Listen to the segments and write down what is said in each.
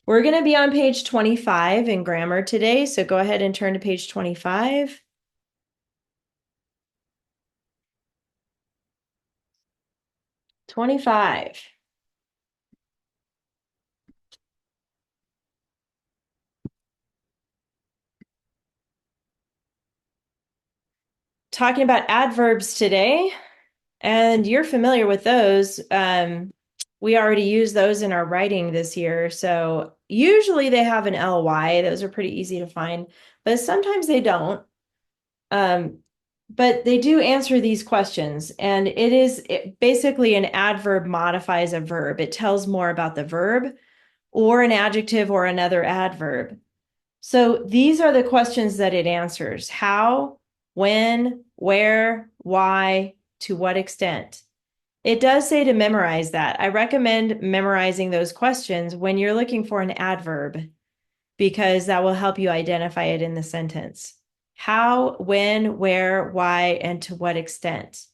We're going to be on page 25 in grammar today, so go ahead and turn to page 25. Talking about adverbs today, and you're familiar with those. We already use those in our writing this year, so usually they have an ly. Those are pretty easy to find, but sometimes they don't. But they do answer these questions, and basically an adverb modifies a verb. It tells more about the verb or an adjective or another adverb. So these are the questions that it answers: how, when, where, why, to what extent. It does say to memorize that. I recommend memorizing those questions when you're looking for an adverb, because that will help you identify it in the sentence. How, when, where, why, and to what extent.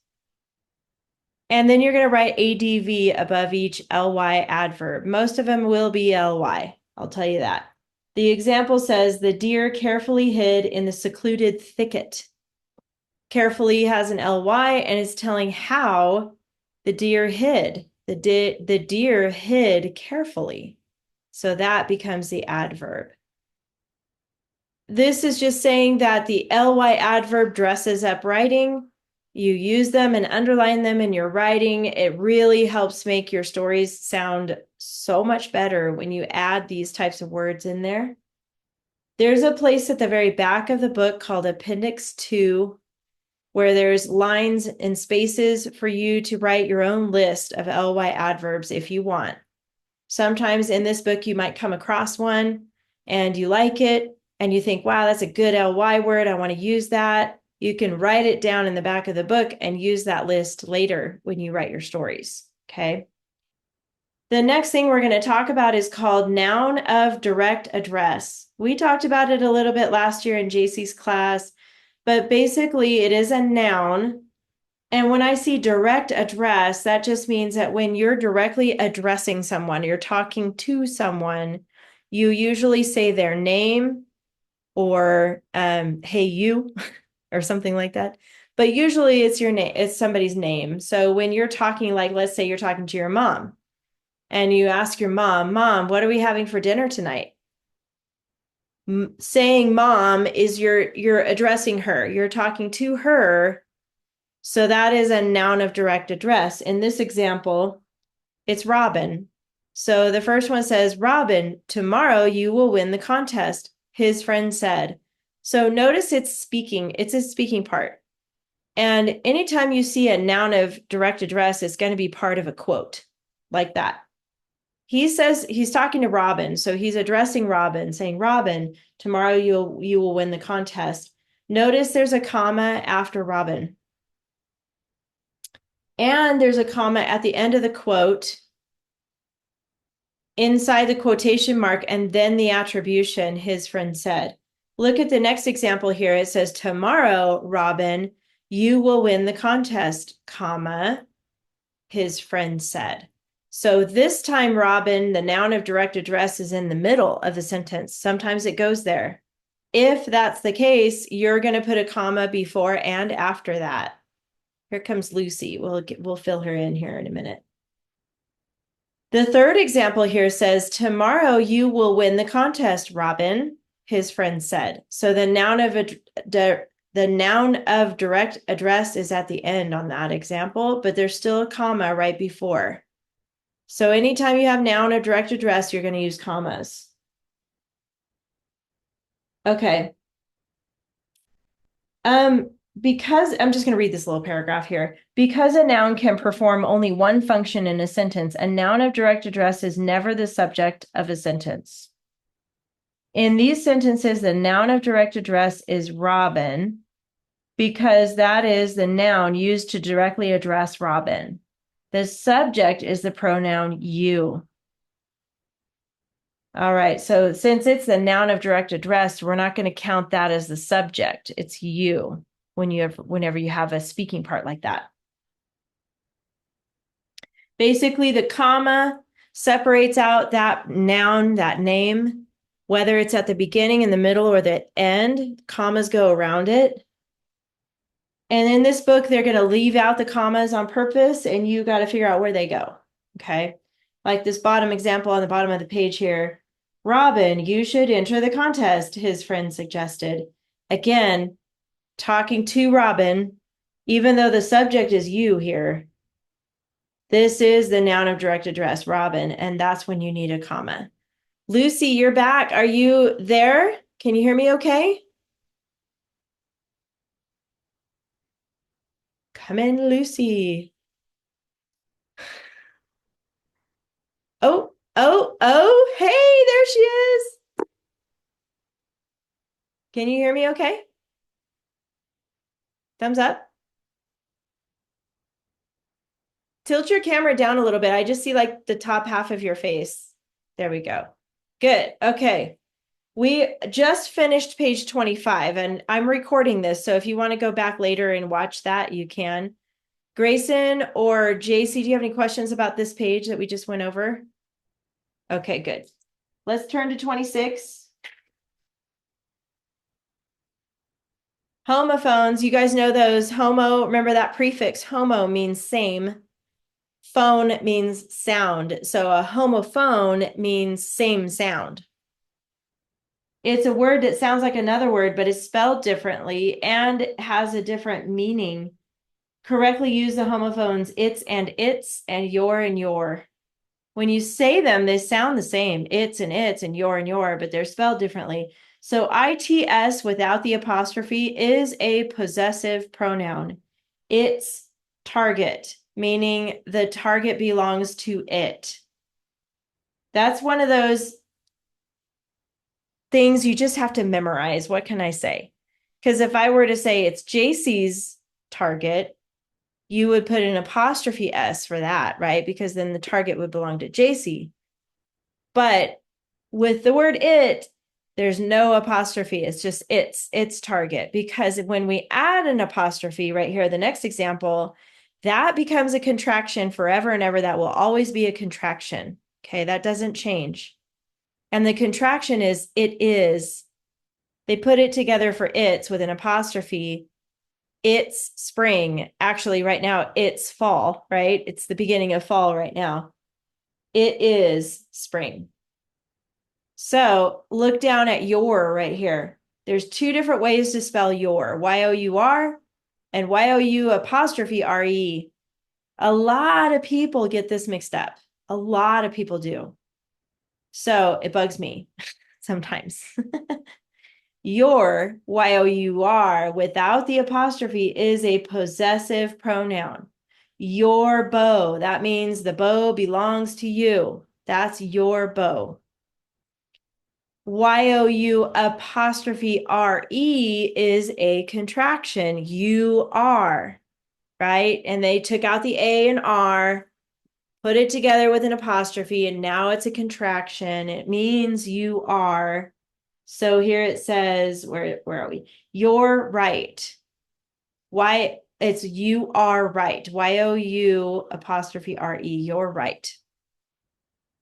And then you're going to write ADV above each ly adverb. Most of them will be ly. I'll tell you that. The example says, the deer carefully hid in the secluded thicket. Carefully has an ly and is telling how the deer hid. The deer hid carefully. So that becomes the adverb. This is just saying that the ly adverb dresses up writing. You use them and underline them in your writing. It really helps make your stories sound so much better when you add these types of words in there. There's a place at the very back of the book called Appendix 2, where there's lines and spaces for you to write your own list of ly adverbs if you want. Sometimes in this book, you might come across one and you like it and you think, wow, that's a good ly word. I want to use that. You can write it down in the back of the book and use that list later when you write your stories. Okay. The next thing we're going to talk about is called noun of direct address. We talked about it a little bit last year in JC's class, but basically it is a noun. And when I see direct address, that just means that when you're directly addressing someone, you're talking to someone, you usually say their name or hey you or something like that. But usually it's your name, it's somebody's name. So when you're talking, like let's say you're talking to your mom and you ask your mom, what are we having for dinner tonight? Saying mom is you're addressing her, you're talking to her. So that is a noun of direct address. In this example, it's Robin. So the first one says, Robin, tomorrow you will win the contest, his friend said. So notice it's speaking, it's a speaking part. And anytime you see a noun of direct address, it's going to be part of a quote like that. He says he's talking to Robin. So he's addressing Robin, saying, Robin, tomorrow you will win the contest. Notice there's a comma after Robin. And there's a comma at the end of the quote inside the quotation mark, and then the attribution, his friend said. Look at the next example here. It says, tomorrow, Robin, you will win the contest, comma, his friend said. So this time, Robin, the noun of direct address is in the middle of the sentence. Sometimes it goes there. If that's the case, you're going to put a comma before and after that. Here comes Lucy. We'll fill her in here in a minute. The third example here says, tomorrow you will win the contest, Robin, his friend said. So the noun of direct address is at the end on that example, but there's still a comma right before. So anytime you have noun of direct address, you're going to use commas. Okay. Because I'm just going to read this little paragraph here. Because a noun can perform only one function in a sentence, a noun of direct address is never the subject of a sentence. In these sentences, the noun of direct address is Robin, because that is the noun used to directly address Robin. The subject is the pronoun you. All right, so since it's the noun of direct address, we're not going to count that as the subject. It's you whenever you have a speaking part like that. Basically, the comma separates out that noun, that name, whether it's at the beginning, in the middle, or the end. Commas go around it. And in this book, they're going to leave out the commas on purpose, and you got to figure out where they go. Okay. Like this bottom example on the bottom of the page here. Robin, you should enter the contest, his friend suggested. Again, talking to Robin, even though the subject is you here. This is the noun of direct address, Robin, and that's when you need a comma. Lucy, you're back. Are you there? Can you hear me okay? Come in, Lucy. Oh, hey, there she is. Can you hear me okay? Thumbs up. Tilt your camera down a little bit. I just see like the top half of your face. There we go. Good. Okay. We just finished page 25 and I'm recording this. So if you want to go back later and watch that, you can. Grayson or JC, do you have any questions about this page that we just went over? Okay, good. Let's turn to 26. Homophones, you guys know those. Homo, remember that prefix, homo means same. Phone means sound. So a homophone means same sound. It's a word that sounds like another word, but is spelled differently and has a different meaning. Correctly use the homophones its and your. When you say them, they sound the same. It's and your, but they're spelled differently. So its without the apostrophe is a possessive pronoun. It's target, meaning the target belongs to it. That's one of those things you just have to memorize. What can I say? Because if I were to say it's JC's target, you would put an apostrophe S for that, right? Because then the target would belong to JC. But with the word it, there's no apostrophe. It's just its target. Because when we add an apostrophe right here, the next example, that becomes a contraction forever and ever. That will always be a contraction. Okay, that doesn't change. And the contraction is it is. They put it together for its with an apostrophe. It's spring. Actually, right now, it's fall, right? It's the beginning of fall right now. It is spring. So look down at your right here. There's two different ways to spell your, Y-O-U-R and Y-O-U apostrophe R-E. A lot of people get this mixed up. A lot of people do. So it bugs me sometimes. Your, Y-O-U-R, without the apostrophe is a possessive pronoun. Your bow, that means the bow belongs to you. That's your bow. Y-O-U apostrophe R-E is a contraction. You are, right? And they took out the A and R, put it together with an apostrophe, and now it's a contraction. It means you are. So here it says, where are we? You're right. Why? It's you are right. Y-O-U apostrophe R-E. You're right.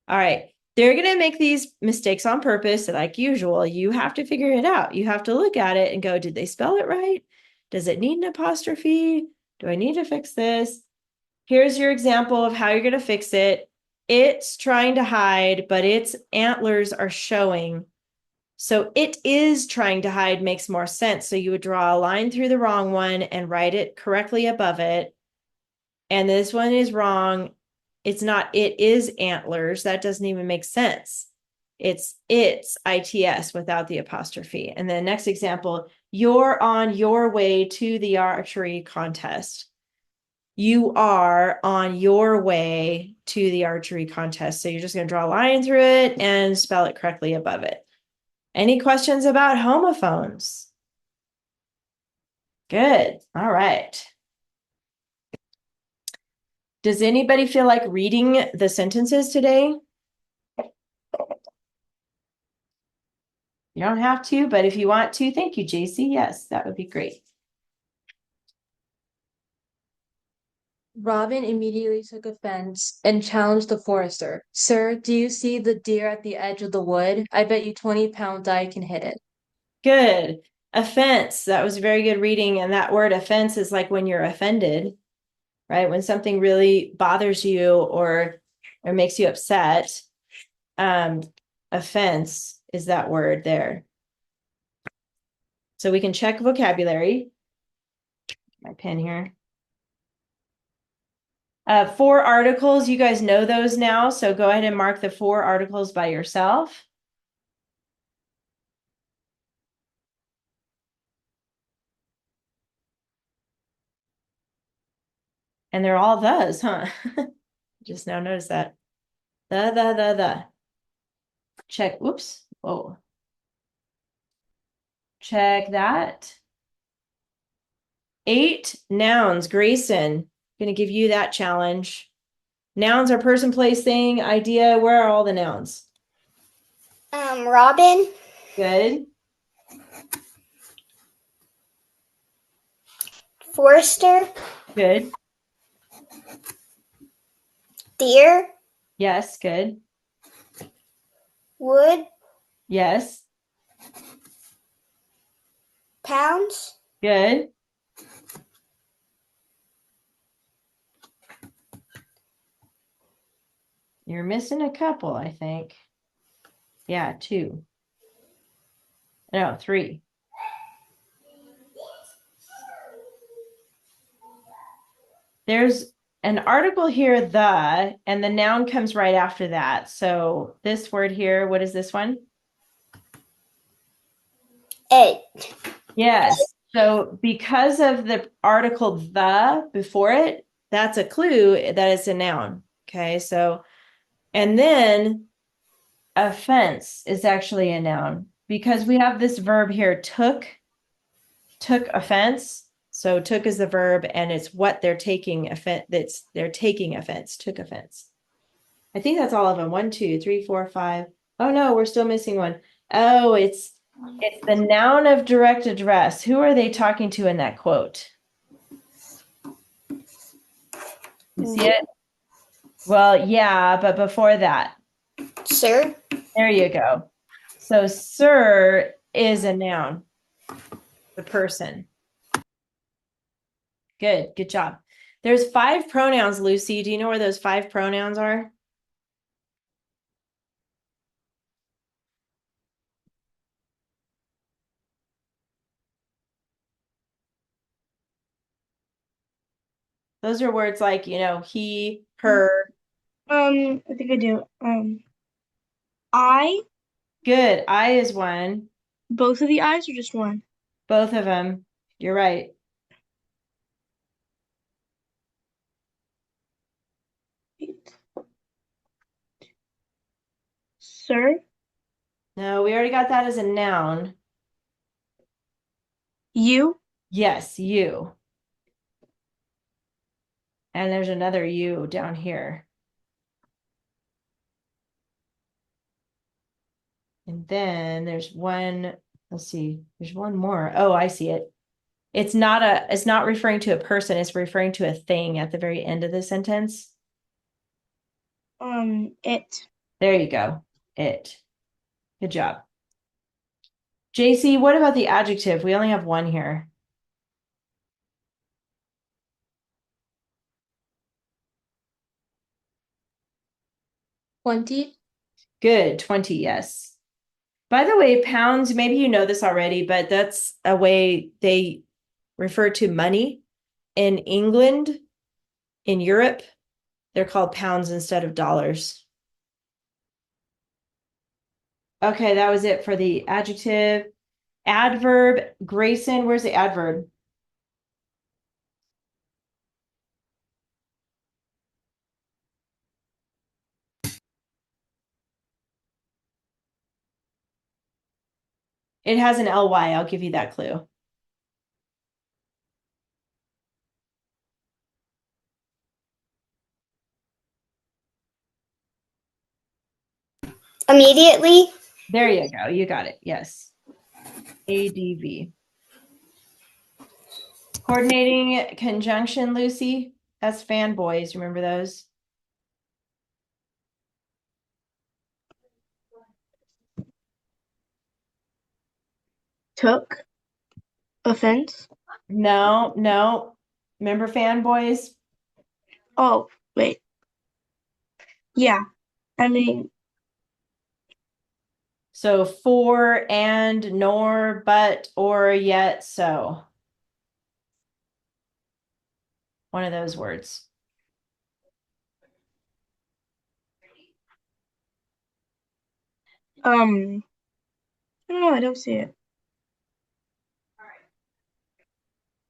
All right. They're going to make these mistakes on purpose. Like usual, you have to figure it out. You have to look at it and go, did they spell it right? Does it need an apostrophe? Do I need to fix this? Here's your example of how you're going to fix it. It's trying to hide, but its antlers are showing. So it is trying to hide makes more sense. So you would draw a line through the wrong one and write it correctly above it. And this one is wrong. It's not, it is antlers. That doesn't even make sense. It's ITS without the apostrophe. And then next example, you're on your way to the archery contest. You are on your way to the archery contest. So you're just going to draw a line through it and spell it correctly above it. Any questions about homophones? Good. All right. Does anybody feel like reading the sentences today? You don't have to, but if you want to, thank you, JC. Yes, that would be great. Robin immediately took offense and challenged the forester. Sir, do you see the deer at the edge of the wood? I bet you 20-pound die can hit it. Good. Offense. That was very good reading. And that word offense is like when you're offended, right? When something really bothers you or makes you upset. Um, offense is that word there. So we can check vocabulary. My pen here. 4 articles, you guys know those now. So go ahead and mark the 4 articles by yourself. And they're all thes, huh? Just now notice that. The. Check, whoops. Whoa. Check that. 8 nouns. Grayson, gonna give you that challenge. Nouns are person, place, thing, idea. Where are all the nouns? Robin, Good. Forester, Good. deer, Yes, good. wood, Yes, pounds, good. You're missing a couple, I think. Yeah, 2. No, 3. There's an article here, the, and the noun comes right after that. So this word here, what is this one? egg. Yes. So because of the article the before it, that's a clue that it's a noun. Okay. So, and then offense is actually a noun because we have this verb here, took offense. So took is the verb and it's what they're taking offense. They're taking offense, took offense. I think that's all of them. 1, 2, 3, 4, 5. Oh no, we're still missing one. Oh, it's the noun of direct address. Who are they talking to in that quote? You see it? Well, yeah, but before that, Sir, there you go. So sir is a noun, the person. Good job. There's 5 pronouns, Lucy. Do you know where those 5 pronouns are? Those are words like, he, her. I think I do. I, Good. I is one. both of the I's or just one? Both of them. You're right. Sir, No, we already got that as a noun. you, Yes, you. And there's another you down here. And then there's one, let's see, there's one more. Oh, I see it. It's not referring to a person, it's referring to a thing at the very end of the sentence. it. There you go. It. Good job. JC, what about the adjective? We only have one here. Plenty. Good, 20, yes. By the way, pounds, maybe you know this already, but that's a way they refer to money. In England, in Europe, they're called pounds instead of dollars. Okay, that was it for the adjective. Adverb, Grayson, where's the adverb? It has an ly. I'll give you that clue. Immediately, There you go. You got it. Yes. ADV. Coordinating conjunction, Lucy. That's fanboys. Remember those? Took. Offense. No, no. Remember fanboys? Oh, wait. Yeah. I mean, So for, and, nor, but, or, yet, so. One of those words. I don't know. I don't see it.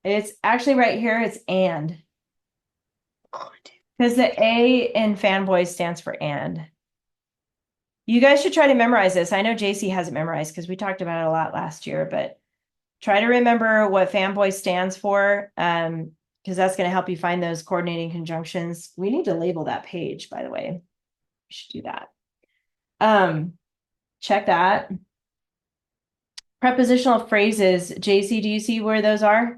It's actually right here. It's and. Oh, Because the A in fanboys stands for and. You guys should try to memorize this. I know JC hasn't memorized because we talked about it a lot last year, but try to remember what fanboy stands for, because that's going to help you find those coordinating conjunctions. We need to label that page, by the way. We should do that. Check that. Prepositional phrases. JC, do you see where those are?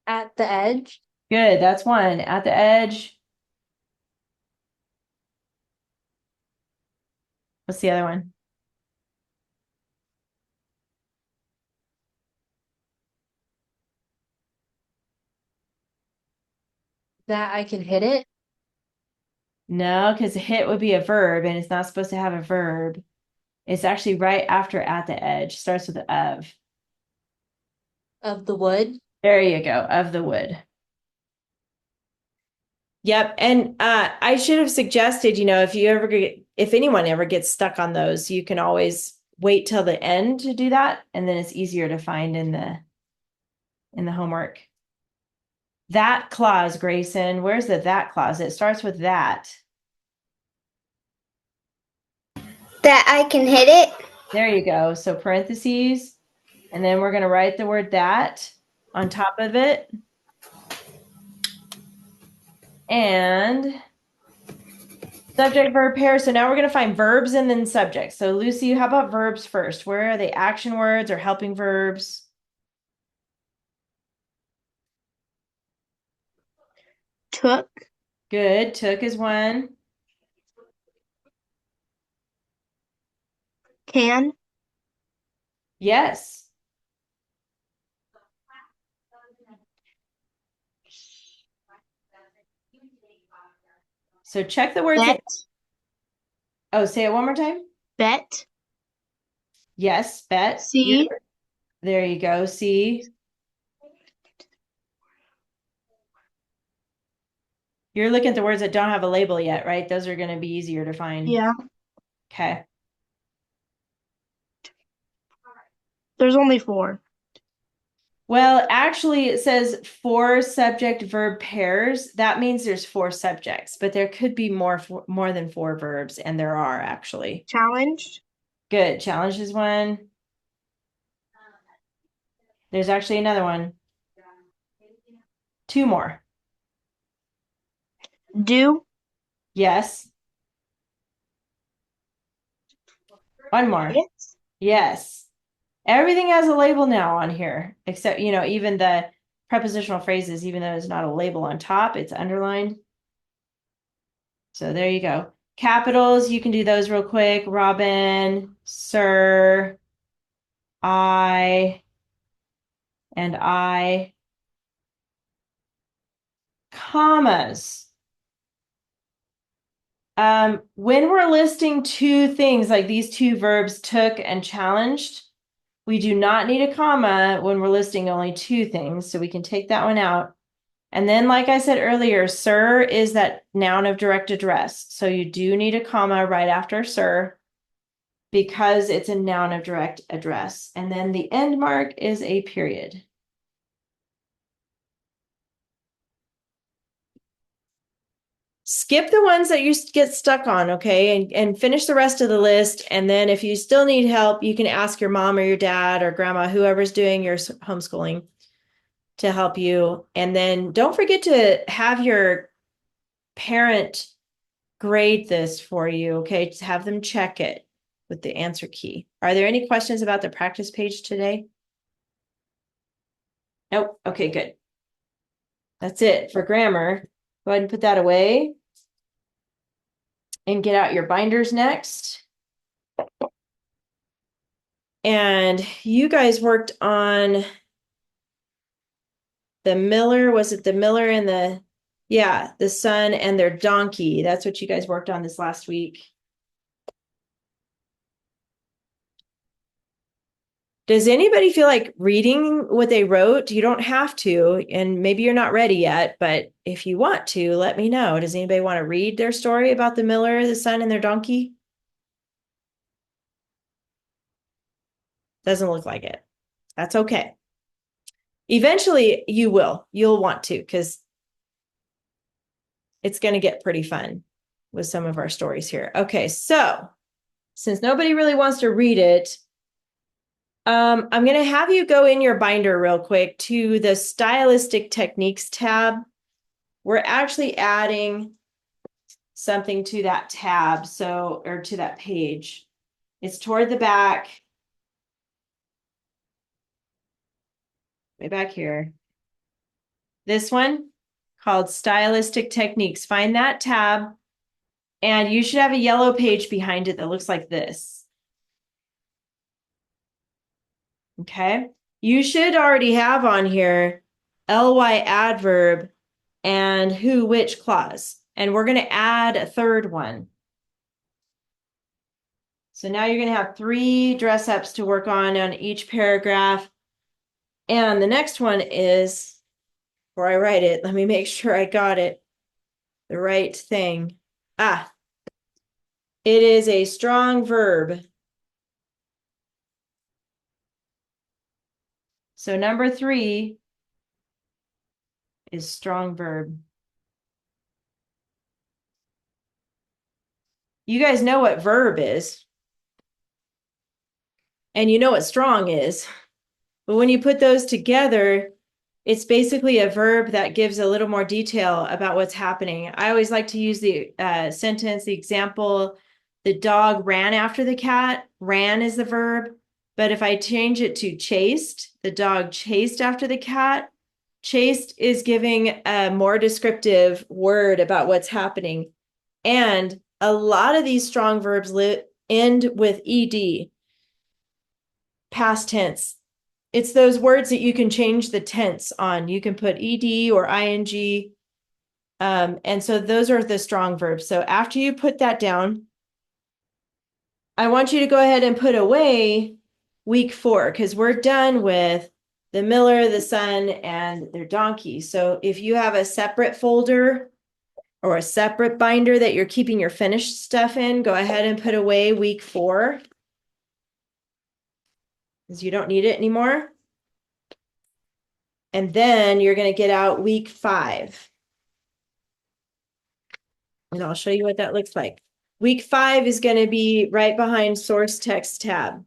At the edge. Good, that's one. At the edge. What's the other one? That I can hit it. No, because hit would be a verb and it's not supposed to have a verb. It's actually right after at the edge. Starts with of. Of the wood. There you go, of the wood. Yep. And I should have suggested, if anyone ever gets stuck on those, you can always wait till the end to do that. And then it's easier to find in the homework. That clause, Grayson, where's the that clause? It starts with that. That I can hit it. There you go. So parentheses, and then we're going to write the word that on top of it. And subject verb pair. So now we're going to find verbs and then subjects. So Lucy, how about verbs first? Where are they, action words or helping verbs? Took. Good. Took is one. Can. Yes. So check the words. Bet. Oh, say it one more time. Bet. Yes, bet. See. There you go. See. You're looking at the words that don't have a label yet, right? Those are going to be easier to find. Yeah. Okay. There's only 4. Well, actually, it says 4 subject verb pairs. That means there's 4 subjects, but there could be more than 4 verbs, and there are actually. Challenged. Good. Challenge is one. There's actually another one. 2 more. Do. Yes. One more. It. Yes. Everything has a label now on here, except, even the prepositional phrases, even though there's not a label on top, it's underlined. So there you go. Capitals, you can do those real quick. Robin, sir, I, and I. Commas. When we're listing 2 things like these 2 verbs, took and challenged, we do not need a comma when we're listing only 2 things, so we can take that one out. And then, like I said earlier, sir is that noun of direct address. So you do need a comma right after sir because it's a noun of direct address. And then the end mark is a period. Skip the ones that you get stuck on, okay? And finish the rest of the list. And then if you still need help, you can ask your mom or your dad or grandma, whoever's doing your homeschooling, to help you. And then don't forget to have your parent grade this for you, okay? Just have them check it with the answer key. Are there any questions about the practice page today? Nope. Okay, good. That's it for grammar. Go ahead and put that away. And get out your binders next. And you guys worked on the Miller. Was it the Miller and the son and their donkey? That's what you guys worked on this last week. Does anybody feel like reading what they wrote? You don't have to, and maybe you're not ready yet, but if you want to, let me know. Does anybody want to read their story about the Miller, the son, and their donkey? Doesn't look like it. That's okay. Eventually, you will. You'll want to, because it's going to get pretty fun with some of our stories here. Okay, so since nobody really wants to read it, I'm going to have you go in your binder real quick to the Stylistic Techniques tab. We're actually adding something to that tab, or to that page. It's toward the back, way back here. This one called Stylistic Techniques. Find that tab, and you should have a yellow page behind it that looks like this. Okay, you should already have on here ly adverb and who which clause, and we're going to add a third one. So now you're going to have 3 dress ups to work on each paragraph. And the next one is, before I write it, let me make sure I got it the right thing. It is a strong verb. So number 3 is strong verb. You guys know what verb is. And you know what strong is. But when you put those together, it's basically a verb that gives a little more detail about what's happening. I always like to use the sentence, the example, the dog ran after the cat. Ran is the verb. But if I change it to chased, the dog chased after the cat. Chased is giving a more descriptive word about what's happening. And a lot of these strong verbs end with ed, past tense. It's those words that you can change the tense on. You can put ed or ing. And so those are the strong verbs. So after you put that down, I want you to go ahead and put away week 4, because we're done with the Miller, the son, and their donkey. So if you have a separate folder or a separate binder that you're keeping your finished stuff in, go ahead and put away week 4, because you don't need it anymore. And then you're going to get out week 5. And I'll show you what that looks like. Week 5 is going to be right behind source text tab.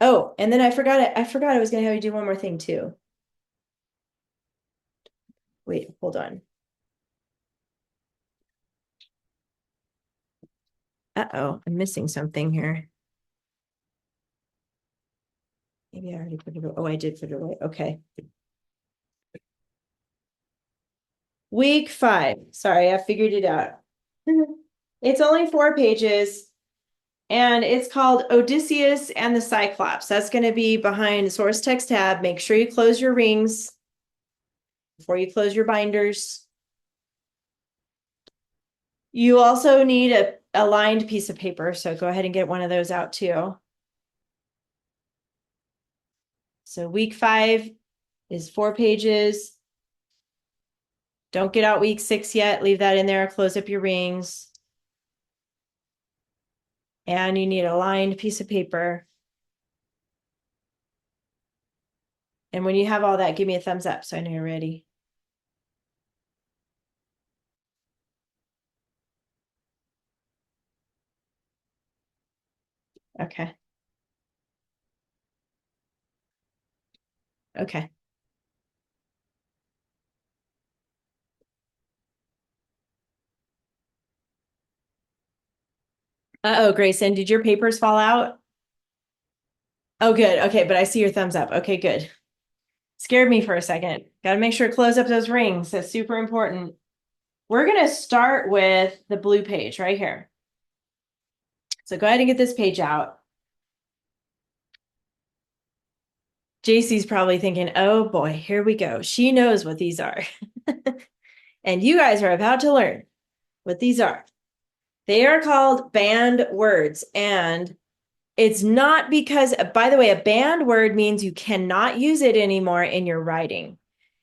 Oh, and then I forgot I was going to have you do one more thing too. Wait, hold on. Uh-oh, I'm missing something here. Maybe I already put it away. Oh, I did put it away. Okay. Week 5. Sorry, I figured it out. It's only 4 pages. And it's called Odysseus and the Cyclops. That's going to be behind the source text tab. Make sure you close your rings before you close your binders. You also need a lined piece of paper, so go ahead and get one of those out too. So week 5 is 4 pages. Don't get out week 6 yet. Leave that in there. Close up your rings. And you need a lined piece of paper. And when you have all that, give me a thumbs up so I know you're ready. Okay. Okay. Uh-oh, Grayson, did your papers fall out? Oh, good. Okay, but I see your thumbs up. Okay, good. Scared me for a second. Got to make sure to close up those rings. That's super important. We're going to start with the blue page right here. So go ahead and get this page out. JC's probably thinking, oh boy, here we go. She knows what these are. And you guys are about to learn what these are. They are called banned words. And it's not because, by the way, a banned word means you cannot use it anymore in your writing.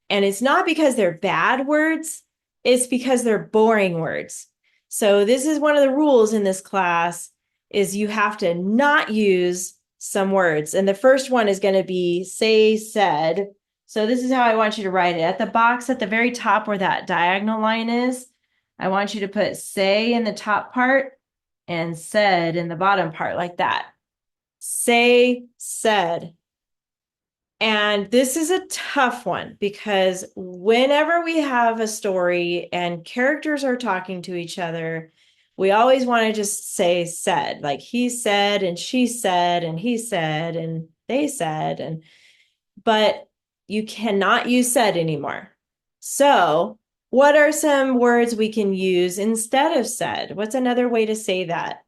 And it's not because they're bad words, it's because they're boring words. So this is one of the rules in this class is you have to not use some words. And the first one is going to be say, said. So this is how I want you to write it. At the box at the very top where that diagonal line is, I want you to put say in the top part and said in the bottom part like that. Say, said. And this is a tough one because whenever we have a story and characters are talking to each other, we always want to just say said, like he said and she said and he said and they said, and but you cannot use said anymore. So, what are some words we can use instead of said? What's another way to say that?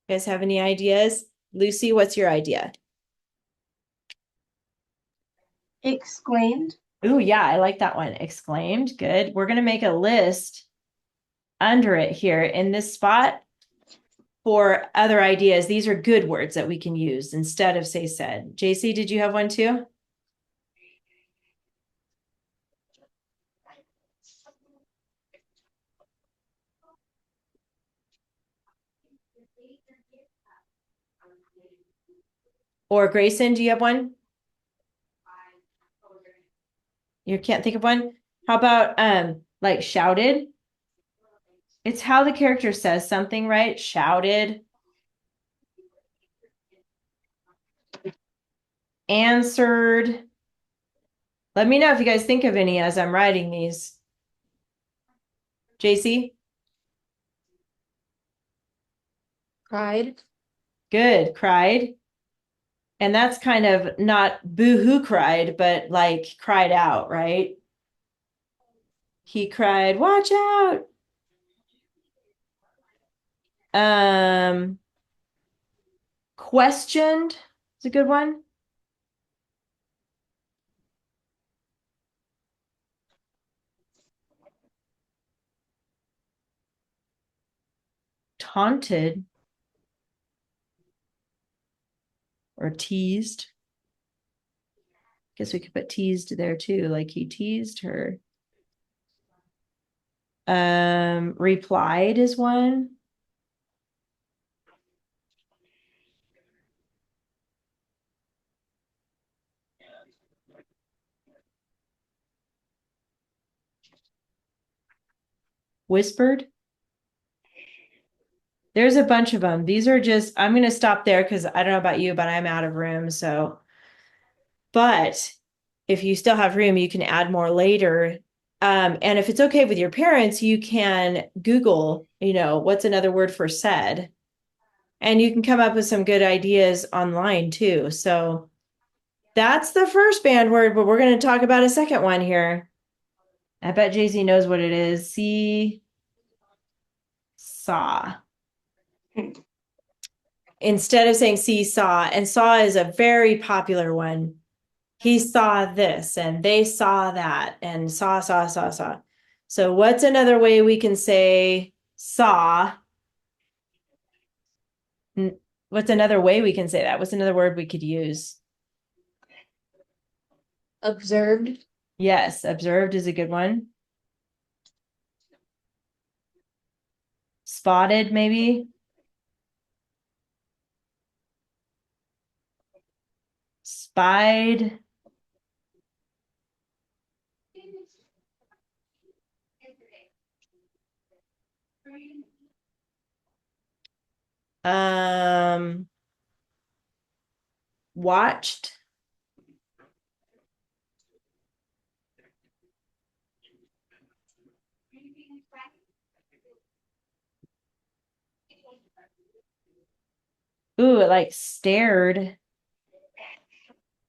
You guys have any ideas? Lucy, what's your idea? Exclaimed. Ooh, yeah, I like that one. Exclaimed. Good. We're going to make a list under it here in this spot for other ideas. These are good words that we can use instead of say said. JC, did you have one too? Or Grayson, do you have one? You can't think of one? How about like shouted? It's how the character says something, right? Shouted. Answered. Let me know if you guys think of any as I'm writing these. JC? Cried. Good. Cried. And that's kind of not boo-hoo cried, but like cried out, right? He cried, watch out. Um, questioned is a good one. Taunted or teased. Guess we could put teased there too, like he teased her. Replied is one. Whispered. There's a bunch of them. These are just, I'm going to stop there because I don't know about you, but I'm out of room. So, but if you still have room, you can add more later. And if it's okay with your parents, you can Google, what's another word for said? And you can come up with some good ideas online too. So that's the first banned word, but we're going to talk about a second one here. I bet JC knows what it is. See, saw. Instead of saying see, saw, and saw is a very popular one. He saw this and they saw that and saw. So what's another way we can say saw? What's another way we can say that? What's another word we could use? Observed. Yes, observed is a good one. Spotted, maybe. Spied. Watched. Ooh, like stared.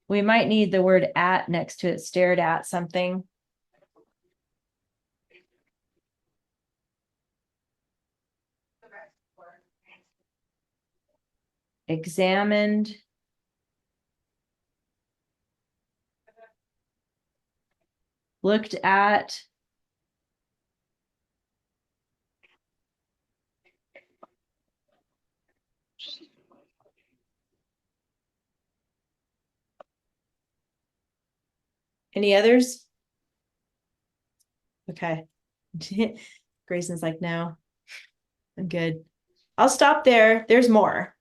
We might need the word at next to it. Stared at something. Examined. Looked at. Any others? Okay. Grayson's like, no, I'm good. I'll stop there. There's more,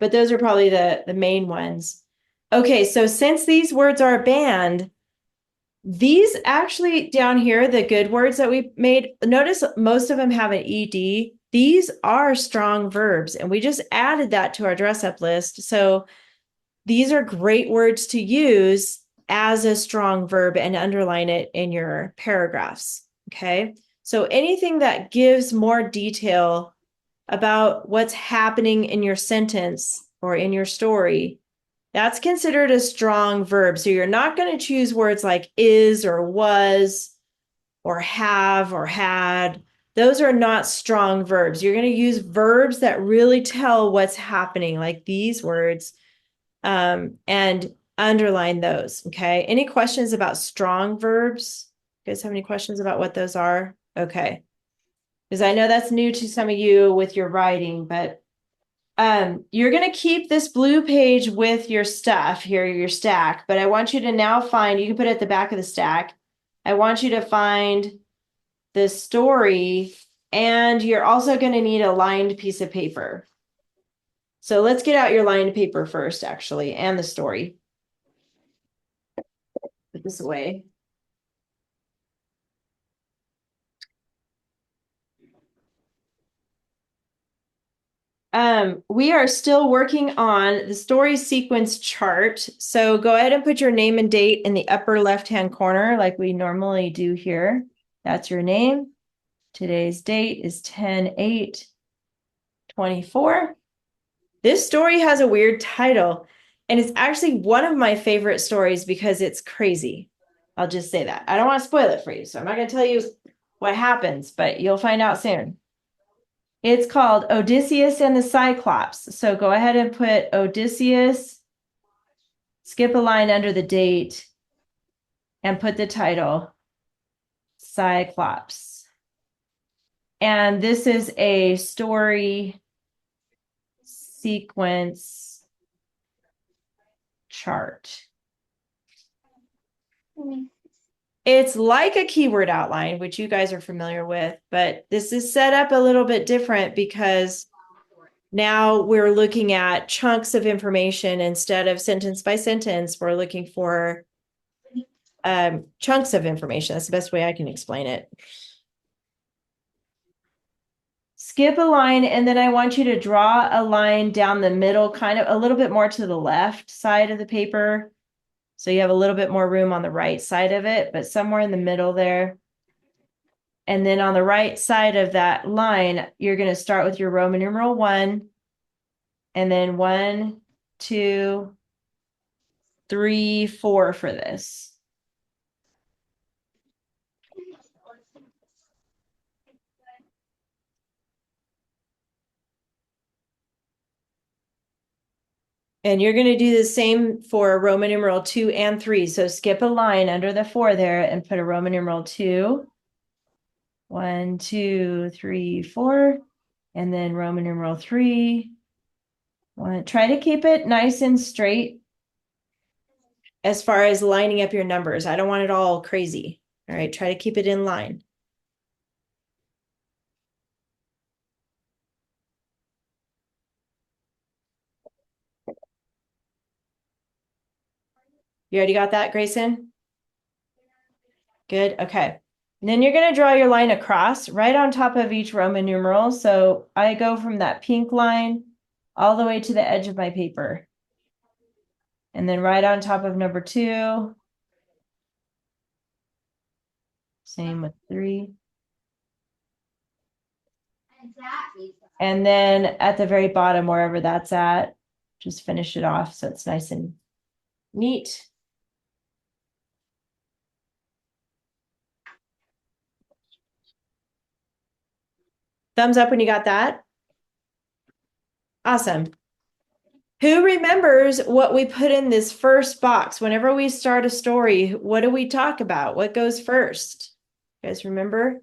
but those are probably the main ones. Okay, so since these words are banned, these actually down here, the good words that we made, notice most of them have an ED. These are strong verbs, and we just added that to our dress up list. So these are great words to use as a strong verb and underline it in your paragraphs. Okay. So anything that gives more detail about what's happening in your sentence or in your story, that's considered a strong verb. So you're not going to choose words like is or was or have or had. Those are not strong verbs. You're going to use verbs that really tell what's happening, like these words, and underline those. Okay. Any questions about strong verbs? You guys have any questions about what those are? Okay. Because I know that's new to some of you with your writing, but you're going to keep this blue page with your stuff here, your stack, but I want you to now find, you can put it at the back of the stack. I want you to find the story, and you're also going to need a lined piece of paper. So let's get out your lined paper first, actually, and the story. Put this away. We are still working on the story sequence chart. So go ahead and put your name and date in the upper left-hand corner like we normally do here. That's your name. Today's date is 10/8/24. This story has a weird title, and it's actually one of my favorite stories because it's crazy. I'll just say that. I don't want to spoil it for you, so I'm not going to tell you what happens, but you'll find out soon. It's called Odysseus and the Cyclops. So go ahead and put Odysseus, skip a line under the date, and put the title, Cyclops. And this is a story sequence chart. It's like a keyword outline, which you guys are familiar with, but this is set up a little bit different because now we're looking at chunks of information instead of sentence by sentence. We're looking for chunks of information. That's the best way I can explain it. Skip a line, and then I want you to draw a line down the middle, kind of a little bit more to the left side of the paper. So you have a little bit more room on the right side of it, but somewhere in the middle there. And then on the right side of that line, you're going to start with your Roman numeral 1, and then 1, 2, 3, 4 for this. And you're going to do the same for Roman numeral 2 and 3. So skip a line under the 4 there and put a Roman numeral 2. 1, 2, 3, 4. And then Roman numeral 3. Try to keep it nice and straight as far as lining up your numbers. I don't want it all crazy. All right, try to keep it in line. You already got that, Grayson? Good, okay. And then you're going to draw your line across right on top of each Roman numeral. So I go from that pink line all the way to the edge of my paper. And then right on top of number 2. Same with 3. And then at the very bottom, wherever that's at, just finish it off so it's nice and neat. Thumbs up when you got that. Awesome. Who remembers what we put in this first box? Whenever we start a story, what do we talk about? What goes first? You guys remember?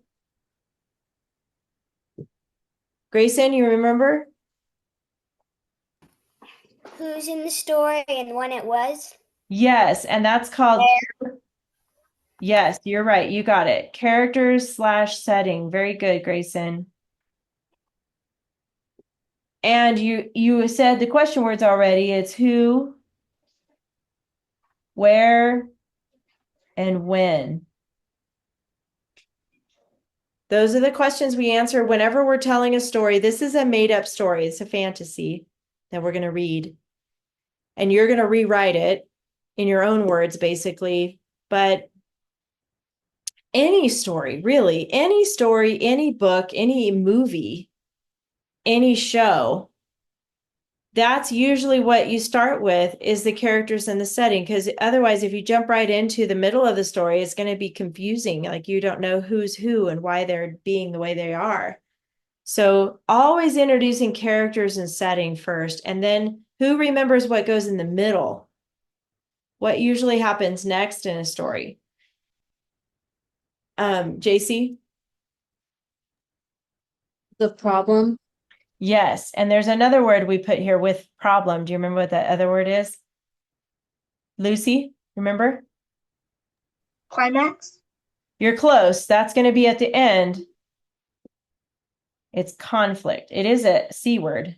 Grayson, you remember? Who's in the story and when it was? Yes, and that's called, yes, you're right. You got it. Characters / setting. Very good, Grayson. And you said the question words already. It's who, where, and when. Those are the questions we answer whenever we're telling a story. This is a made-up story. It's a fantasy that we're going to read. And you're going to rewrite it in your own words, basically. But any story, really, any story, any book, any movie, any show, that's usually what you start with is the characters and the setting. Because otherwise, if you jump right into the middle of the story, it's going to be confusing. Like you don't know who's who and why they're being the way they are. So always introducing characters and setting first. And then who remembers what goes in the middle? What usually happens next in a story? JC? The problem. Yes. And there's another word we put here with problem. Do you remember what that other word is? Lucy, remember? Climax. You're close. That's going to be at the end. It's conflict. It is a C word.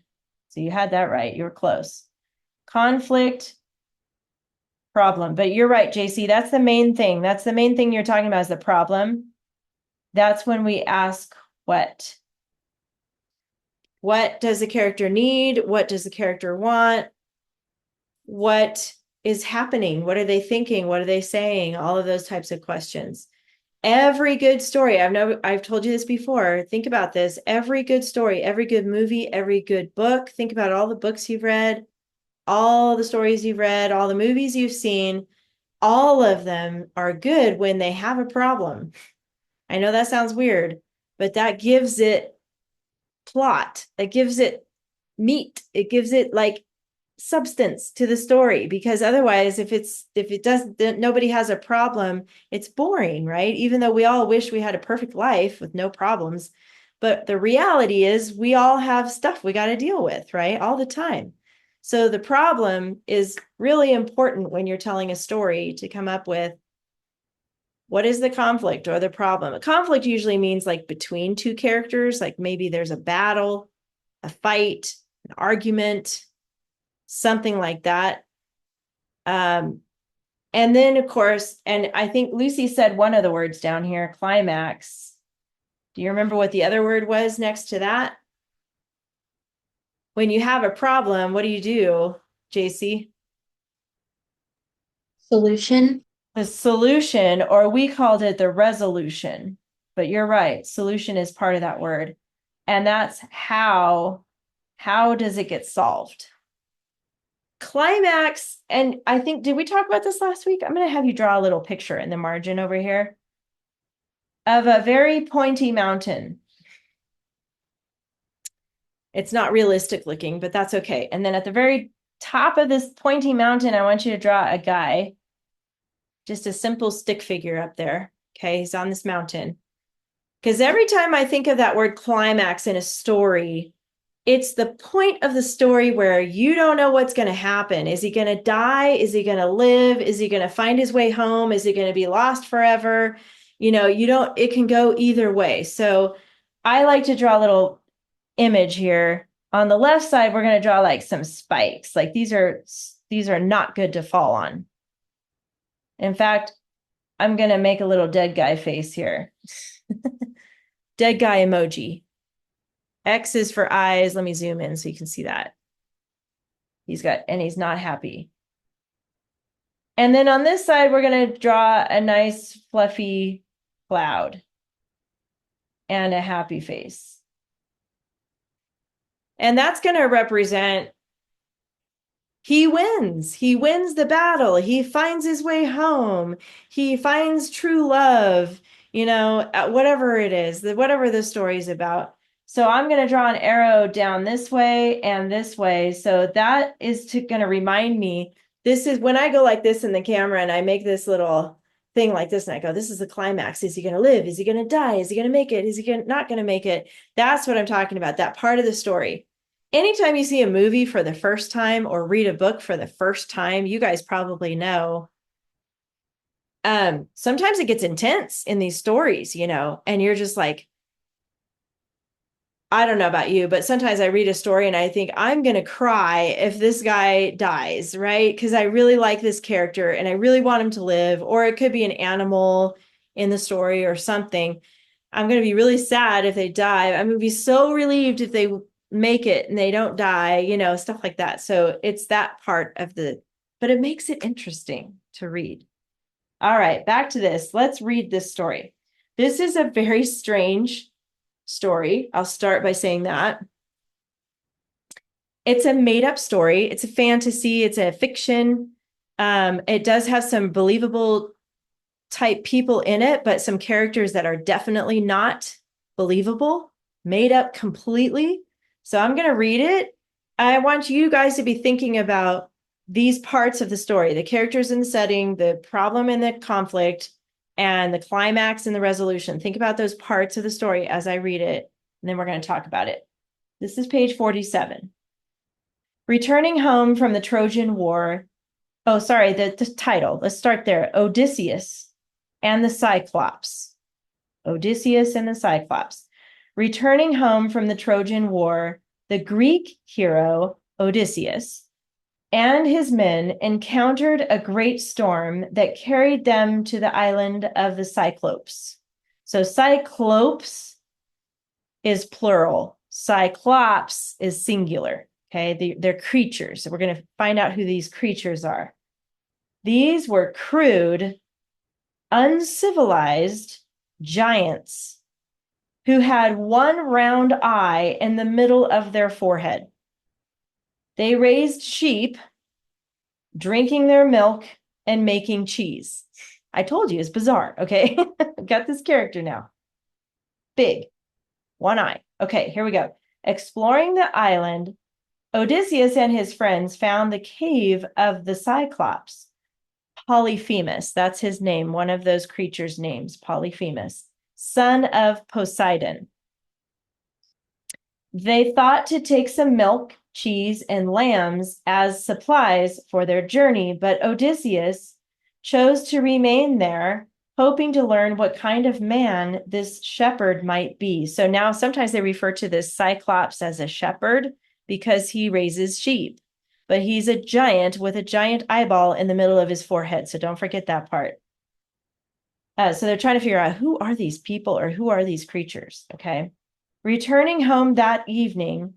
So you had that right. You were close. Conflict, problem. But you're right, JC. That's the main thing. That's the main thing you're talking about is the problem. That's when we ask what. What does the character need? What does the character want? What is happening? What are they thinking? What are they saying? All of those types of questions. Every good story, I've told you this before. Think about this. Every good story, every good movie, every good book. Think about all the books you've read, all the stories you've read, all the movies you've seen. All of them are good when they have a problem. I know that sounds weird, but that gives it plot. It gives it meat. It gives it like substance to the story, because otherwise if it doesn't, nobody has a problem, it's boring, right? Even though we all wish we had a perfect life with no problems, but the reality is we all have stuff we got to deal with, right? All the time. So the problem is really important when you're telling a story, to come up with what is the conflict or the problem. A conflict usually means like between two characters, like maybe there's a battle, a fight, an argument, something like that. And then, of course, and I think Lucy said one of the words down here, climax. Do you remember what the other word was next to that? When you have a problem, what do, JC? Solution. The solution, or we called it the resolution. But you're right, solution is part of that word. And that's how does it get solved? Climax, and I think, did we talk about this last week? I'm going to have you draw a little picture in the margin over here of a very pointy mountain. It's not realistic looking, but that's okay. And then at the very top of this pointy mountain, I want you to draw a guy, just a simple stick figure up there. Okay, he's on this mountain. Because every time I think of that word climax in a story, it's the point of the story where you don't know what's going to happen. Is he going to die? Is he going to live? Is he going to find his way home? Is he going to be lost forever? It can go either way. So I like to draw a little image here. On the left side, we're going to draw like some spikes. Like these are not good to fall on. In fact, I'm going to make a little dead guy face here. Dead guy emoji. X is for eyes. Let me zoom in so you can see that. He's not happy. And then on this side, we're going to draw a nice fluffy cloud and a happy face. And that's going to represent he wins. He wins the battle. He finds his way home. He finds true love, whatever it is, whatever the story is about. So I'm going to draw an arrow down this way and this way. So that is going to remind me, this is when I go like this in the camera and I make this little thing like this and I go, this is the climax. Is he going to live? Is he going to die? Is he going to make it? Is he not going to make it? That's what I'm talking about, that part of the story. Anytime you see a movie for the first time or read a book for the first time, you guys probably know, sometimes it gets intense in these stories, and you're just like, I don't know about you, but sometimes I read a story and I think I'm going to cry if this guy dies, right? Because I really like this character and I really want him to live, or it could be an animal in the story or something. I'm going to be really sad if they die. I'm going to be so relieved if they make it and they don't die, stuff like that. So it's that part of but it makes it interesting to read. All right, back to this. Let's read this story. This is a very strange story. I'll start by saying that. It's a made-up story. It's a fantasy. It's a fiction. It does have some believable type people in it, but some characters that are definitely not believable, made up completely. So I'm going to read it. I want you guys to be thinking about these parts of the story, the characters in the setting, the problem and the conflict, and the climax and the resolution. Think about those parts of the story as I read it, and then we're going to talk about it. This is page 47. Returning home from the Trojan War. Oh, sorry, the title. Let's start there. Odysseus and the Cyclops. Odysseus and the Cyclops. Returning home from the Trojan War, the Greek hero Odysseus and his men encountered a great storm that carried them to the island of the Cyclopes. So Cyclopes is plural. Cyclops is singular. Okay, they're creatures. So we're going to find out who these creatures are. These were crude, uncivilized giants who had one round eye in the middle of their forehead. They raised sheep, drinking their milk and making cheese. I told you it's bizarre, okay? Got this character now. Big, one eye. Okay, here we go. Exploring the island, Odysseus and his friends found the cave of the Cyclops. Polyphemus, that's his name, one of those creatures' names, Polyphemus, son of Poseidon. They thought to take some milk, cheese, and lambs as supplies for their journey, but Odysseus chose to remain there, hoping to learn what kind of man this shepherd might be. So now sometimes they refer to this Cyclops as a shepherd because he raises sheep, but he's a giant with a giant eyeball in the middle of his forehead. So don't forget that part. So they're trying to figure out who are these people or who are these creatures, okay? Returning home that evening,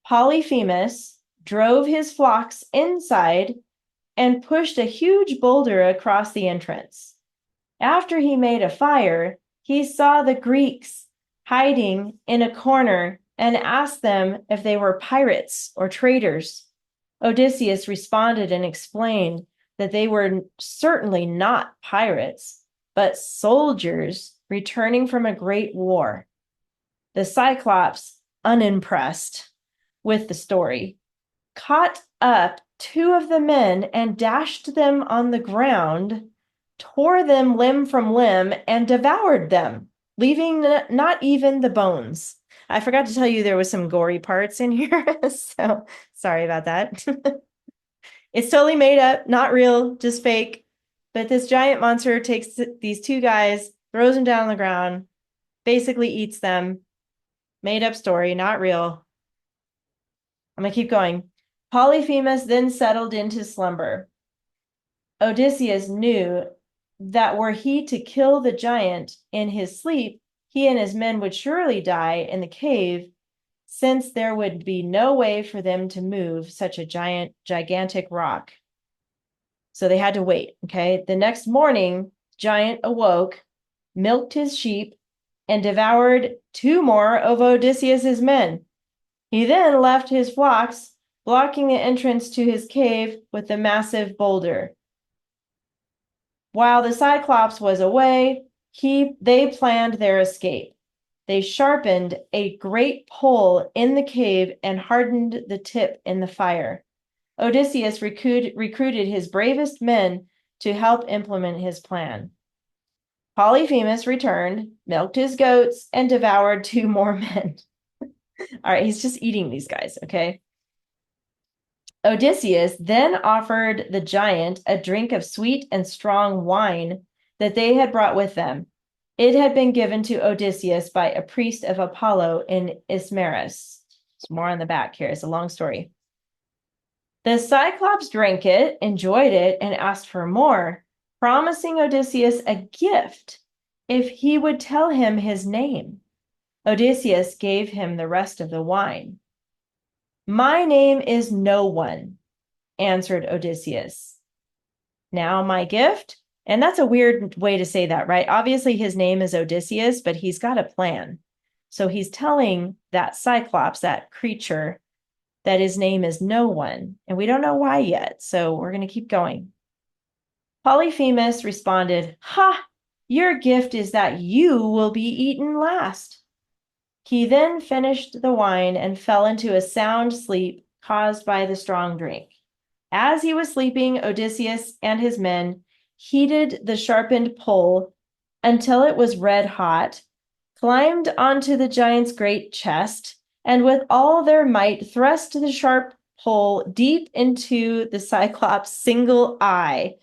Polyphemus drove his flocks inside and pushed a huge boulder across the entrance. After he made a fire, he saw the Greeks hiding in a corner and asked them if they were pirates or traders. Odysseus responded and explained that they were certainly not pirates, but soldiers returning from a great war. The Cyclops, unimpressed with the story, caught up two of the men and dashed them on the ground, tore them limb from limb, and devoured them, leaving not even the bones. I forgot to tell you there was some gory parts in here, so sorry about that. It's totally made up, not real, just fake. But this giant monster takes these two guys, throws them down on the ground, basically eats them. Made up story, not real. I'm going to keep going. Polyphemus then settled into slumber. Odysseus knew that were he to kill the giant in his sleep, he and his men would surely die in the cave, since there would be no way for them to move such a gigantic rock. So they had to wait, okay? The next morning, giant awoke, milked his sheep, and devoured two more of Odysseus's men. He then left his flocks, blocking the entrance to his cave with a massive boulder. While the Cyclops was away, they planned their escape. They sharpened a great pole in the cave and hardened the tip in the fire. Odysseus recruited his bravest men to help implement his plan. Polyphemus returned, milked his goats, and devoured 2 more men. All right, he's just eating these guys, okay? Odysseus then offered the giant a drink of sweet and strong wine that they had brought with them. It had been given to Odysseus by a priest of Apollo in Ismarus. It's more on the back here. It's a long story. The Cyclops drank it, enjoyed it, and asked for more, promising Odysseus a gift if he would tell him his name. Odysseus gave him the rest of the wine. My name is No One, answered Odysseus. Now my gift? And that's a weird way to say that, right? Obviously his name is Odysseus, but he's got a plan. So he's telling that Cyclops, that creature, that his name is No One, and we don't know why yet, so we're going to keep going. Polyphemus responded, Ha! Your gift is that you will be eaten last. He then finished the wine and fell into a sound sleep caused by the strong drink. As he was sleeping, Odysseus and his men heated the sharpened pole until it was red hot, climbed onto the giant's great chest, and with all their might thrust the sharp pole deep into the Cyclops' single eye.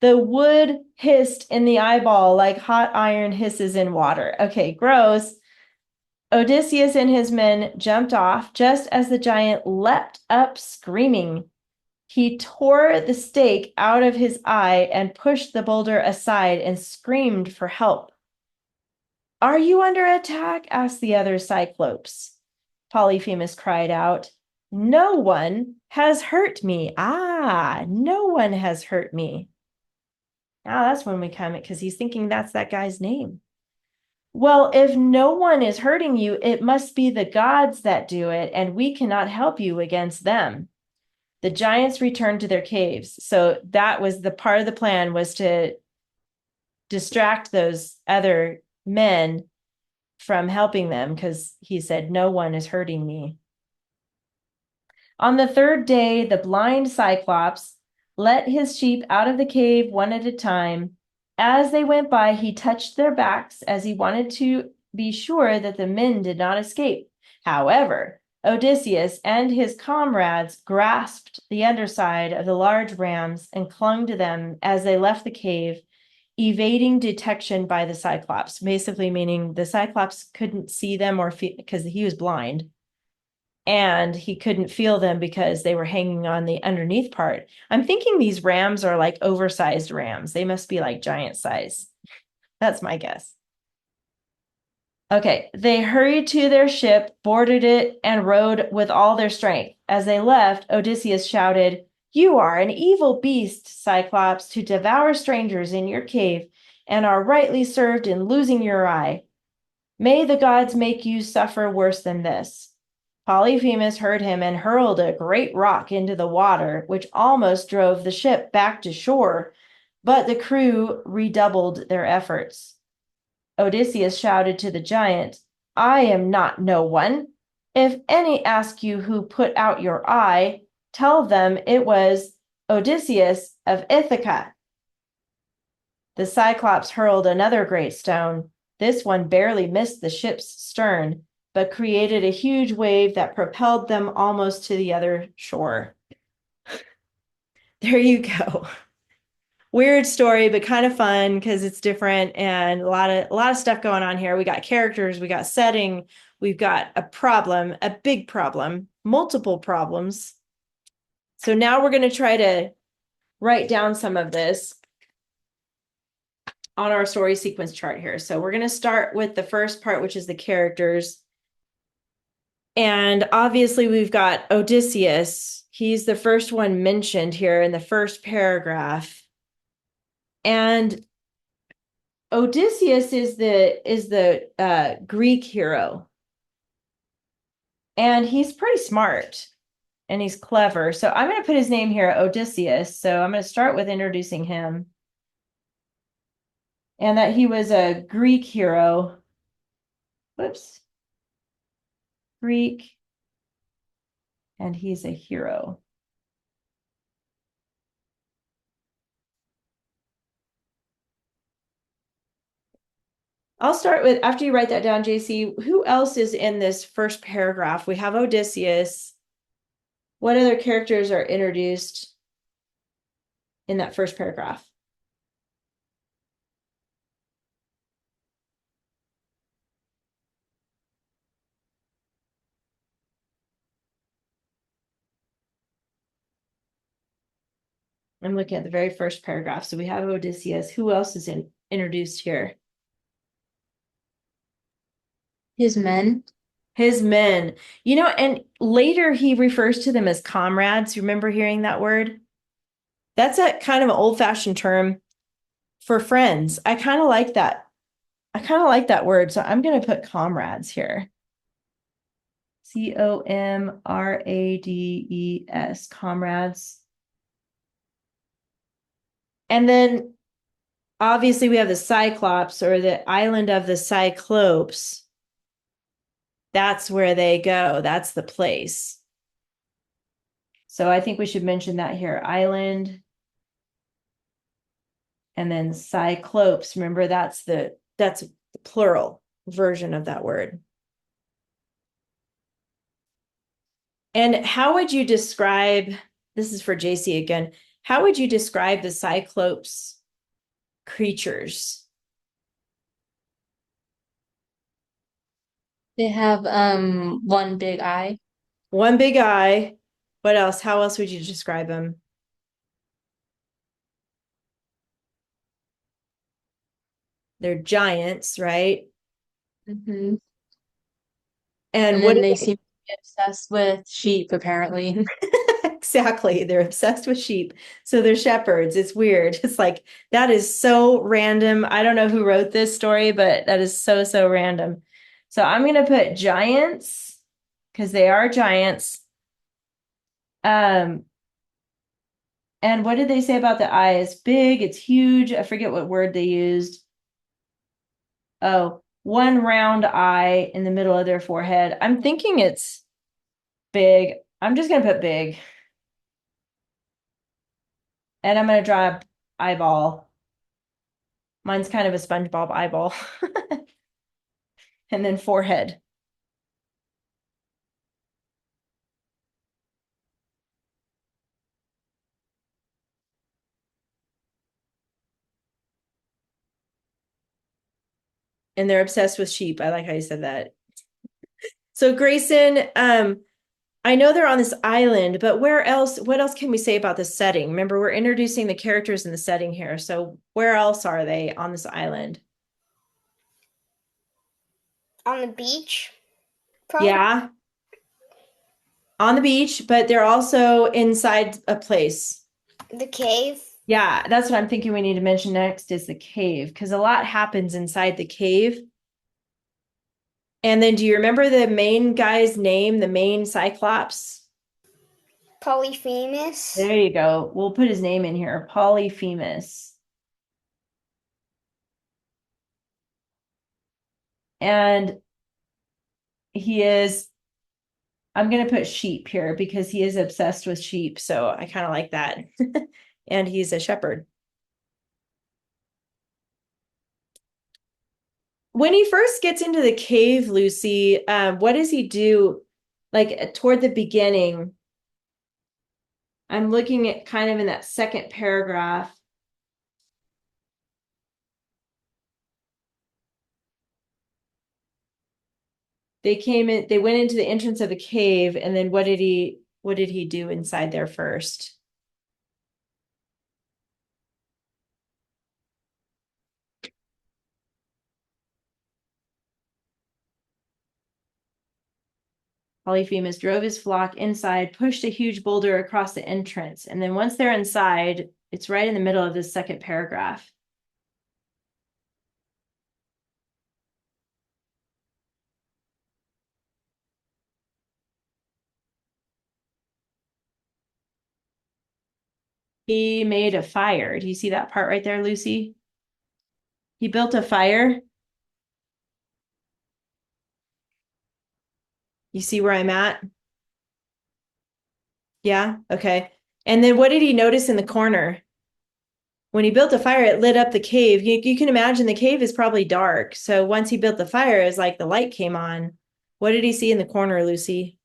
The wood hissed in the eyeball like hot iron hisses in water. Okay, gross. Odysseus and his men jumped off just as the giant leapt up screaming. He tore the stake out of his eye and pushed the boulder aside and screamed for help. Are you under attack? Asked the other Cyclops. Polyphemus cried out, No one has hurt me. No one has hurt me. Now that's when we come, because he's thinking that's that guy's name. Well, if no one is hurting you, it must be the gods that do it, and we cannot help you against them. The giants returned to their caves. So that was the part of the plan, was to distract those other men from helping them, because he said, no one is hurting me. On the 3rd day, the blind Cyclops let his sheep out of the cave one at a time. As they went by, he touched their backs as he wanted to be sure that the men did not escape. However, Odysseus and his comrades grasped the underside of the large rams and clung to them as they left the cave, evading detection by the Cyclops, basically meaning the Cyclops couldn't see them or feel, because he was blind, and he couldn't feel them because they were hanging on the underneath part. I'm thinking these rams are like oversized rams. They must be like giant size. That's my guess. Okay, they hurried to their ship, boarded it, and rowed with all their strength. As they left, Odysseus shouted, You are an evil beast, Cyclops, to devour strangers in your cave, and are rightly served in losing your eye. May the gods make you suffer worse than this. Polyphemus heard him and hurled a great rock into the water, which almost drove the ship back to shore, but the crew redoubled their efforts. Odysseus shouted to the giant, I am not No One. If any ask you who put out your eye, tell them it was Odysseus of Ithaca. The Cyclops hurled another great stone. This one barely missed the ship's stern, but created a huge wave that propelled them almost to the other shore. There you go. Weird story, but kind of fun because it's different, and a lot of stuff going on here. We got characters, we got setting, we've got a problem, a big problem, multiple problems. So now we're going to try to write down some of this on our story sequence chart here. So we're going to start with the first part, which is the characters. And obviously we've got Odysseus. He's the first one mentioned here in the first paragraph. And Odysseus is the Greek hero. And he's pretty smart and he's clever. So I'm going to put his name here, Odysseus. So I'm going to start with introducing him. And that he was a Greek hero. Whoops. Greek. And he's a hero. I'll start with, after you write that down, JC, who else is in this first paragraph? We have Odysseus. What other characters are introduced in that first paragraph? I'm looking at the very first paragraph. So we have Odysseus. Who else is introduced here? His men. His men. And later he refers to them as comrades. You remember hearing that word? That's a kind of an old-fashioned term for friends. I kind of like that. I kind of like that word. So I'm going to put comrades here. Comrades, comrades. And then obviously we have the Cyclops, or the island of the Cyclopes. That's where they go. That's the place. So I think we should mention that here. Island. And then Cyclopes. Remember, that's the plural version of that word. And how would you describe, this is for JC again, how would you describe the Cyclops creatures? They have one big eye. One big eye. What else? How else would you describe them? They're giants, right? Mm-hmm. And And what then do they they seem to be obsessed with sheep, apparently. exactly? They're obsessed with sheep. So they're shepherds. It's weird. It's like, that is so random. I don't know who wrote this story, but that is so, so random. So I'm going to put giants because they are giants. And what did they say about the eye? It's big, it's huge. I forget what word they used. Oh, one round eye in the middle of their forehead. I'm thinking it's big. I'm just going to put big. And I'm going to draw an eyeball. Mine's kind of a SpongeBob eyeball. And then forehead. And they're obsessed with sheep. I like how you said that. So Grayson, I know they're on this island, but where else, what else can we say about the setting? Remember, we're introducing the characters in the setting here. So where else are they on this island? On the beach, probably. Yeah, on the beach, but they're also inside a place. The cave. Yeah, that's what I'm thinking we need to mention next is the cave, because a lot happens inside the cave. And then do you remember the main guy's name, the main Cyclops? Polyphemus. There you go. We'll put his name in here, Polyphemus. And he is, I'm going to put sheep here because he is obsessed with sheep. So I kind of like that. And he's a shepherd. When he first gets into the cave, Lucy, what does he do? Like toward the beginning, I'm looking at kind of in that second paragraph. They went into the entrance of the cave, and then what did he do inside there first? Polyphemus drove his flock inside, pushed a huge boulder across the entrance, and then once they're inside, it's right in the middle of this second paragraph. He made a fire. Do you see that part right there, Lucy? He built a fire. You see where I'm at? Yeah, okay. And then what did he notice in the corner? When he built the fire, it lit up the cave. You can imagine the cave is probably dark. So once he built the fire, it's like the light came on. What did he see in the corner, Lucy?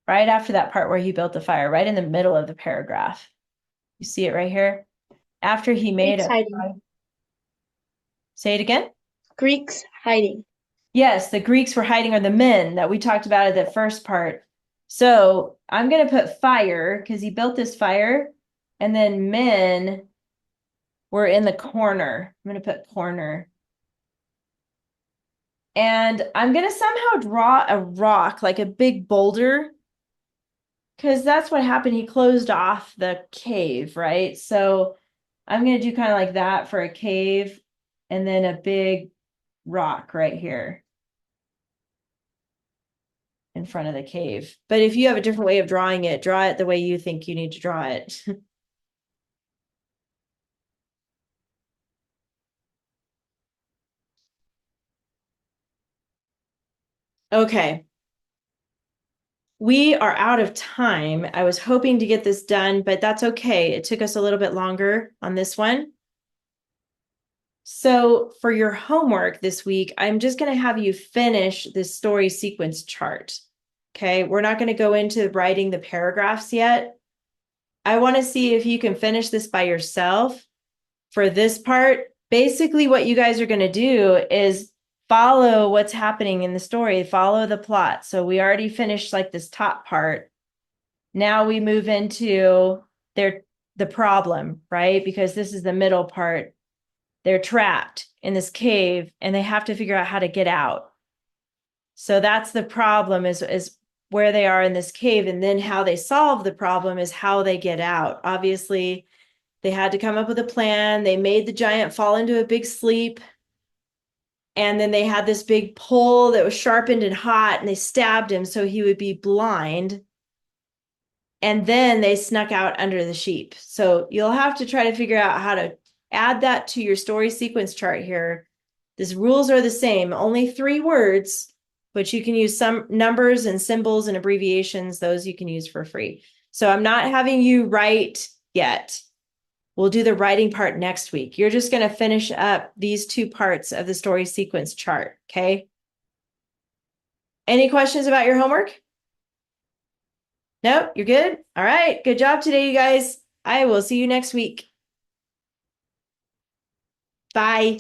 Right after that part where he built the fire, right in the middle of the paragraph. You see it right here? After he made Greeks it. hiding. Say it again? Greeks hiding. Yes, the Greeks were hiding, or the men that we talked about at the first part. So I'm going to put fire because he built this fire, and then men were in the corner. I'm going to put corner. And I'm going to somehow draw a rock, like a big boulder, because that's what happened. He closed off the cave, right? So I'm going to do kind of like that for a cave, and then a big rock right here in front of the cave. But if you have a different way of drawing it, draw it the way you think you need to draw it. Okay. We are out of time. I was hoping to get this done, but that's okay. It took us a little bit longer on this one. So for your homework this week, I'm just going to have you finish this story sequence chart. Okay, we're not going to go into writing the paragraphs yet. I want to see if you can finish this by yourself. For this part, basically what you guys are going to do is follow what's happening in the story, follow the plot. So we already finished like this top part. Now we move into the problem, right? Because this is the middle part. They're trapped in this cave and they have to figure out how to get out. So that's the problem is where they are in this cave, and then how they solve the problem is how they get out. Obviously, they had to come up with a plan. They made the giant fall into a big sleep. And then they had this big pole that was sharpened and hot, and they stabbed him so he would be blind. And then they snuck out under the sheep. So you'll have to try to figure out how to add that to your story sequence chart here. These rules are the same, only 3 words, but you can use some numbers and symbols and abbreviations. Those you can use for free. So I'm not having you write yet. We'll do the writing part next week. You're just going to finish up these 2 parts of the story sequence chart, okay? Any questions about your homework? Nope, you're good? All right, good job today, you guys. I will see you next week. Bye.